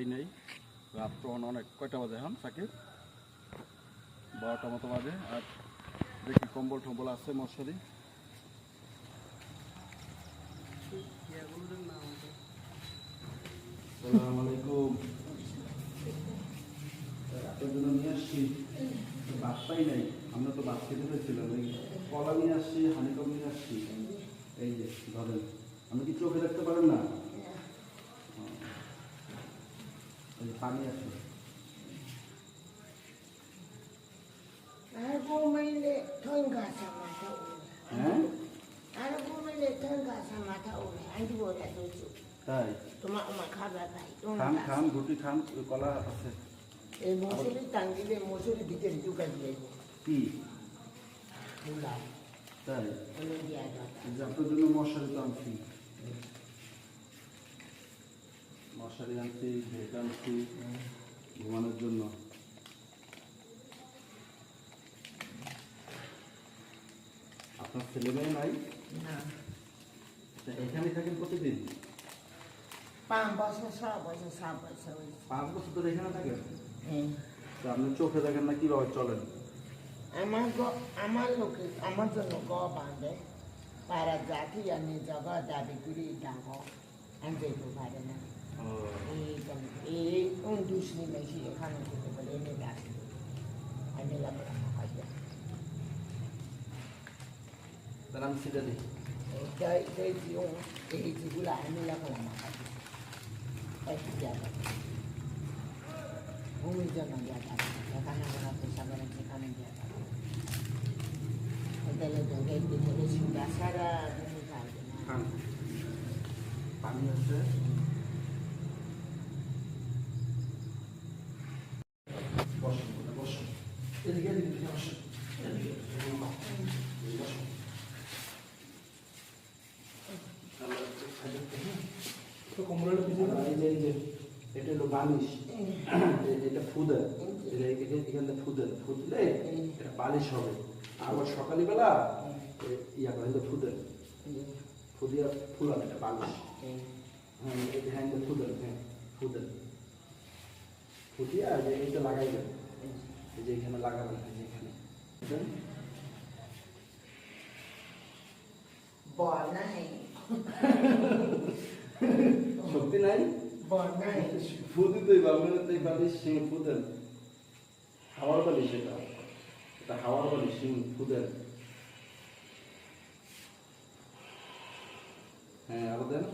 নেই। রাত তো অনেক, কয়টা বাজে এখন সাকিব? 12টা মতো বাজে। আর দেখি কম্বল টম্বল আছে, মশারি। আসসালামু আলাইকুম। রাতের জন্য নিয়ে আসছি, বাচ্চাই নাই। আমরা তো বাচ্চা ধরেছিলাম, এই কলা নিয়ে আসছি, হানিকম নিয়ে আসছি। এই যে ধরেন, আপনি কি চোখে দেখতে পারেন না? এই পানি আছে। Aku mele tangga sama tahu. হ্যাঁ Aku mele tangga sama tahu. Andi boleh tuju. তাই? Cuma umat khabar baik. খান খান, রুটি খান, কলা আছে। Musuli tanggi le musuli bikin juga dia. কি Mulai. তাই? Ini dia ada. এই যে আপনার জন্য মশারি তো আনছি, মশারি আনছি, ঢেক আনছি ঘুমানোর জন্য। আপনার ছেলে মেয়ে নাই? না। এখানে থাকেন প্রতিদিন? 5 বছর 6 বছর 7 বছর। 5 বছর ধরে এখানে থাকেন? হুম। তো আপনি চোখে দেখেন না, কিভাবে চলেন? আমার জন্য গো বাঁধে পারা জাতি আমি জগা দাবি করি ডাঙ্গো আমি যেতে পারে না। এই দুষ্ণি বেশি এখানে যেতে বলে এনে ডাকি আমি লাগলাম হয়তো তার আমি সেটা দিই। এই যেগুলো আমি লাগলাম একটু জায়গা ভূমির জন্য জায়গা এখানে আমরা পেশা করে সেখানে জায়গা তাহলে দেখতে সুবিধা সারা দিনে থাকবে না। পানি আছে, বসুন বসুন, এদিকে এদিকে বসুন, এদিকে বসুন। কম্বলের পিছনে এই যে এটা হলো বালিশ, এটা ফুদার, এখানে ফুদার ফুদলে এটা বালিশ হবে। আবার সকালবেলা ইয়া করে ফুদার ফুদিয়া ফুলান, এটা বালিশ। হ্যাঁ এটা হ্যাঁ ফুদার, হ্যাঁ ফুদার ফুদিয়া যে এইটা লাগাইবেন, এই যে এখানে লাগাবেন, এই যে এখানে বনাই শক্তি নাই, বনাই ফুদি তো বাংলাতে বালিশ সিং ফুদেন, হাওয়ার বালিশ এটা, এটা হাওয়ার বালিশ সিং ফুদেন। হ্যাঁ আরো দেন।